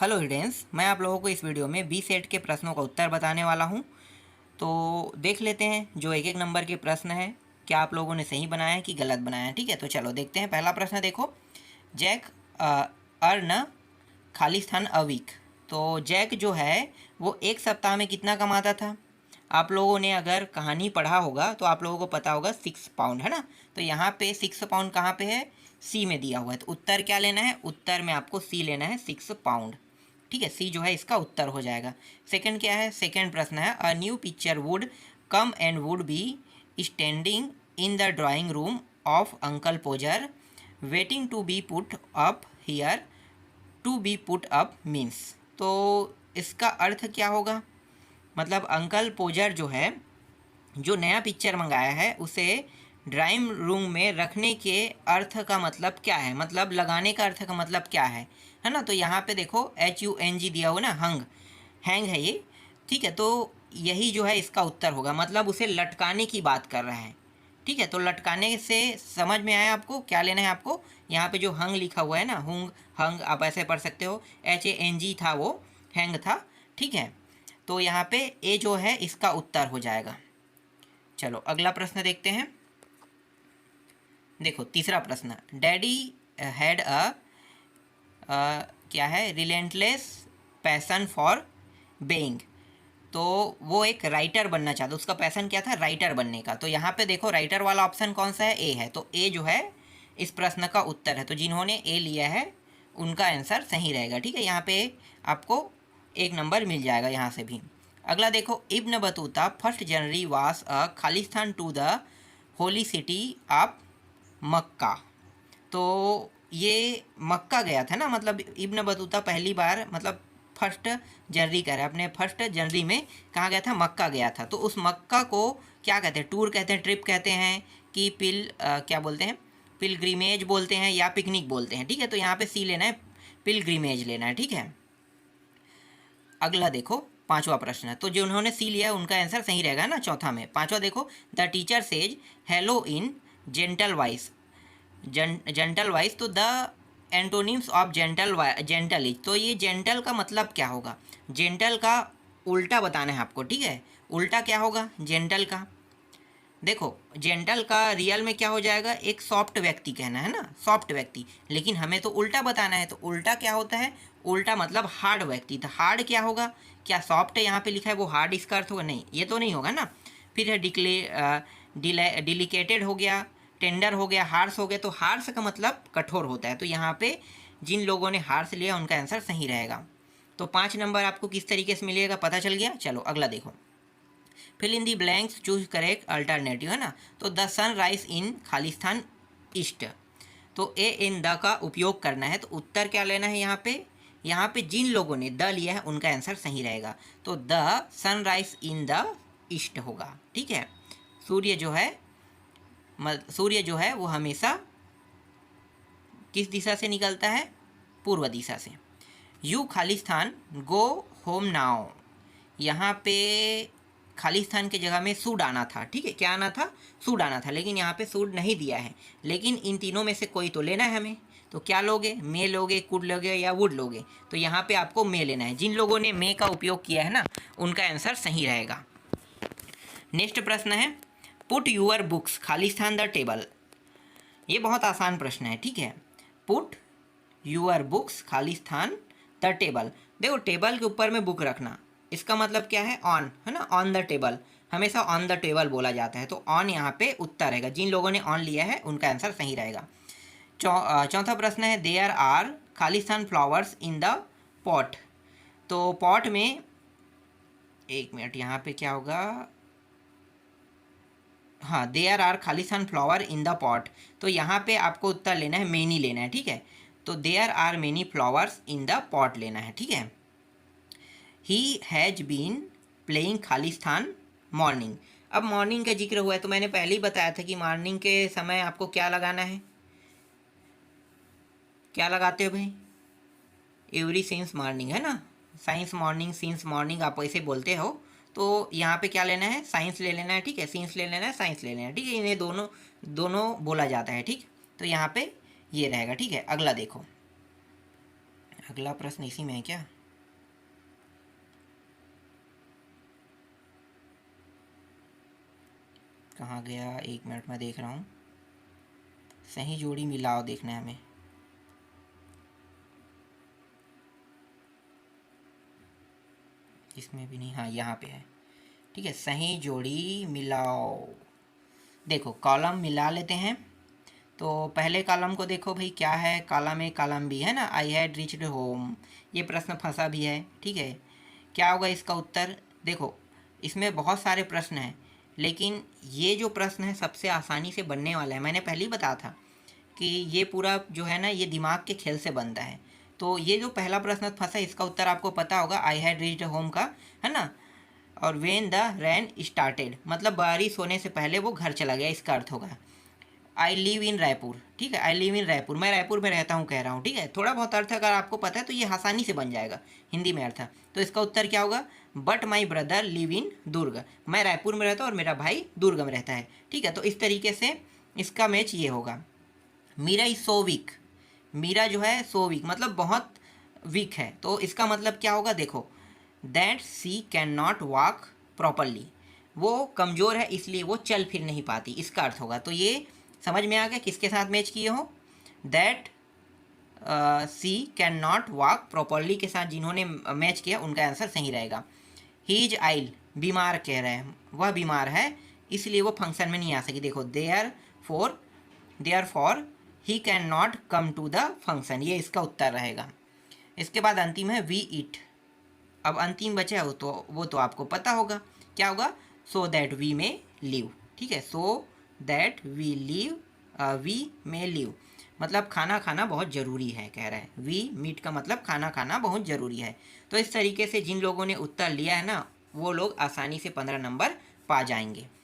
Hello students, मैं आप लोगों को इस वीडियो में बी सेट के प्रश्नों का उत्तर बताने वाला हूं। तो देख लेते हैं जो एक एक नंबर के प्रश्न हैं, क्या आप लोगों ने सही बनाया है कि गलत बनाया है। ठीक है, तो चलो देखते हैं। पहला प्रश्न देखो, जैक अर्न खाली स्थान अ वीक। तो जैक जो है वो एक सप्ताह में कितना कमाता था। आप लोगों ने अगर कहानी पढ़ा होगा तो आप लोगों को पता होगा 6 पाउंड, है ना। तो यहाँ पे 6 पाउंड कहाँ पे है, सी में दिया हुआ है। तो उत्तर क्या लेना है, उत्तर में आपको सी लेना है, 6 पाउंड। ठीक है, सी जो है इसका उत्तर हो जाएगा। सेकंड क्या है, सेकंड प्रश्न है, a new picture would come and would be standing in the drawing room of uncle Podger waiting to be put up here. To be put up means, तो इसका अर्थ क्या होगा। मतलब अंकल पोजर जो है, जो नया पिक्चर मंगाया है, उसे ड्राइंग रूम में रखने के अर्थ का मतलब क्या है, मतलब लगाने का अर्थ का मतलब क्या है ना। तो यहाँ पे देखो HUNG दिया हुआ ना, हंग, हैंग है ये। ठीक है, तो यही जो है इसका उत्तर होगा, मतलब उसे लटकाने की बात कर रहा है। ठीक है, तो लटकाने से समझ में आया आपको क्या लेना है। आपको यहाँ पे जो हंग लिखा हुआ है ना, हुंग, हंग आप ऐसे पढ़ सकते हो, HANG था वो, हैंग था। ठीक है, तो यहाँ पे ए जो है इसका उत्तर हो जाएगा। चलो अगला प्रश्न देखते हैं। देखो तीसरा प्रश्न, डैडी हैड क्या है, रिलेंटलेस पैसन फॉर बेइंग। तो वो एक राइटर बनना चाहता, उसका पैसन क्या था, राइटर बनने का। तो यहाँ पे देखो राइटर वाला ऑप्शन कौन सा है, ए है। तो ए जो है इस प्रश्न का उत्तर है। तो जिन्होंने ए लिया है उनका आंसर सही रहेगा। ठीक है, यहाँ पे आपको 1 नंबर मिल जाएगा यहाँ से भी। अगला देखो, इब्न बतूता 1 जनवरी वास अ खालिस्तान to the holy city of Mecca. तो ये मक्का गया था ना, मतलब इब्न बतूता पहली बार, मतलब 1 जनवरी कह रहे हैं, अपने 1 जनवरी में कहाँ गया था, मक्का गया था। तो उस मक्का को क्या कहते हैं, टूर कहते हैं, ट्रिप कहते हैं, कि क्या बोलते हैं, पिलग्रिमेज बोलते हैं या पिकनिक बोलते हैं। ठीक है, तो यहाँ पे सी लेना है, पिलग्रिमेज लेना है। ठीक है, अगला देखो पांचवा प्रश्न है। तो जो उन्होंने सी लिया है उनका आंसर सही रहेगा ना चौथा में। पांचवा देखो, the teacher says hello in gentle voice. Gentle voice, तो the antonyms of gentle is. तो ये जेंटल का मतलब क्या होगा, जेंटल का उल्टा बताना है आपको। ठीक है, उल्टा क्या होगा जेंटल का। देखो जेंटल का रियल में क्या हो जाएगा, एक सॉफ्ट व्यक्ति कहना है ना, सॉफ्ट व्यक्ति। लेकिन हमें तो उल्टा बताना है, तो उल्टा क्या होता है, उल्टा मतलब हार्ड व्यक्ति। तो हार्ड क्या होगा, क्या सॉफ्ट है यहाँ पे लिखा है वो हार्ड इसका अर्थ होगा, नहीं ये तो नहीं होगा ना। फिर है डिलिकेटेड हो गया, टेंडर हो गया, हार्श हो गया। तो हार्श का मतलब कठोर होता है। तो यहाँ पे जिन लोगों ने हार्श लिया उनका आंसर सही रहेगा। तो 5 नंबर आपको किस तरीके से मिलेगा पता चल गया। चलो अगला देखो, fill in the blanks, choose correct alternative, है ना। तो द सन राइज इन खालिस्तान ईस्ट। तो ए इन द का उपयोग करना है। तो उत्तर क्या लेना है यहाँ पे, यहाँ पे जिन लोगों ने द लिया है उनका आंसर सही रहेगा। तो the sunrise in the east होगा। ठीक है, सूर्य जो है, सूर्य जो है वो हमेशा किस दिशा से निकलता है, पूर्व दिशा से। You Khalistan go home now. यहाँ पे खालिस्तान के जगह में सूड आना था। ठीक है, क्या आना था, सूड आना था, लेकिन यहाँ पे सूड नहीं दिया है। लेकिन इन तीनों में से कोई तो लेना है हमें। तो क्या लोगे, मे लोगे, कुड लोगे या वुड लोगे। तो यहाँ पे आपको मे लेना है। जिन लोगों ने मे का उपयोग किया है ना उनका आंसर सही रहेगा। नेक्स्ट प्रश्न है, put your books Khalistan the table. ये बहुत आसान प्रश्न है। ठीक है, put your books Khalistan the table. देखो टेबल के ऊपर में बुक रखना, इसका मतलब क्या है, ऑन, है ना, ऑन द टेबल। हमेशा ऑन द टेबल बोला जाता है। तो ऑन यहाँ पे उत्तर रहेगा। जिन लोगों ने ऑन लिया है उनका आंसर सही रहेगा। चौथा प्रश्न है, देयर आर खालिस्तान फ्लावर्स इन द पॉट। तो पॉट में, एक मिनट, यहाँ पे क्या होगा, हाँ, देयर आर खालिस्तान फ्लावर इन द पॉट। तो यहाँ पे आपको उत्तर लेना है, मेनी लेना है। ठीक है, तो there are many flowers in the pot लेना है। ठीक है, ही हैज़ बीन प्लेइंग खालिस्तान मॉर्निंग। अब मॉर्निंग का जिक्र हुआ है तो मैंने पहले ही बताया था कि मॉर्निंग के समय आपको क्या लगाना है, क्या लगाते हो भाई, एवरी सिंस मॉर्निंग, है ना, साइंस मॉर्निंग, सिंस मॉर्निंग आप ऐसे बोलते हो। तो यहाँ पे क्या लेना है, साइंस ले लेना है। ठीक है, सिंस ले लेना है, साइंस ले लेना है। ठीक है, इन्हें दोनों दोनों बोला जाता है। ठीक, तो यहाँ पे ये रहेगा। ठीक है, अगला देखो, अगला प्रश्न इसी में है क्या? कहाँ गया? 1 मिनट में देख रहा हूँ। सही जोड़ी मिलाओ देखना है हमें। इसमें भी नहीं, हाँ यहाँ पे है। ठीक है, सही जोड़ी मिलाओ। देखो कॉलम मिला लेते हैं। तो पहले कॉलम को देखो भाई क्या है, कॉलम ए कॉलम बी है ना। आई हैड रीच्ड होम, ये प्रश्न फंसा भी है। ठीक है, क्या होगा इसका उत्तर? देखो इसमें बहुत सारे प्रश्न हैं, लेकिन ये जो प्रश्न है सबसे आसानी से बनने वाला है। मैंने पहले ही बताया था कि ये पूरा जो है ना ये दिमाग के खेल से बनता है। तो ये जो पहला प्रश्न फंसा इसका उत्तर आपको पता होगा, आई हैड रीच्ड होम का, है ना। और वेन द रैन स्टार्टेड मतलब बारिश होने से पहले वो घर चला गया, इसका अर्थ होगा आई लिव इन रायपुर। ठीक है, आई लिव इन रायपुर, मैं रायपुर में रहता हूँ कह रहा हूँ। ठीक है, थोड़ा बहुत अर्थ अगर आपको पता है तो ये आसानी से बन जाएगा हिंदी में अर्थ। तो इसका उत्तर क्या होगा? But my brother live in Durg, मैं रायपुर में रहता हूँ और मेरा भाई दुर्ग में रहता है। ठीक है, तो इस तरीके से इसका मैच ये होगा। Meera is so weak, Meera जो है सो वीक मतलब बहुत वीक है। तो इसका मतलब क्या होगा? देखो that she can not walk properly, वो कमज़ोर है इसलिए वो चल फिर नहीं पाती, इसका अर्थ होगा। तो ये समझ में आ गया किसके साथ मैच किए हो? That she can not walk properly के साथ जिन्होंने मैच किया उनका आंसर सही रहेगा। ही इज आइल, बीमार कह रहे हैं, वह बीमार है इसलिए वो फंक्शन में नहीं आ सकी। देखो therefore he can not come to the function, ये इसका उत्तर रहेगा। इसके बाद अंतिम है वी ईट। अब अंतिम बचा है वो तो आपको पता होगा क्या होगा? So that we may live. ठीक है, so that we may live मतलब खाना खाना बहुत ज़रूरी है कह रहा है। वी मीट का मतलब खाना खाना बहुत ज़रूरी है। तो इस तरीके से जिन लोगों ने उत्तर लिया है ना वो लोग आसानी से 15 नंबर पा जाएंगे।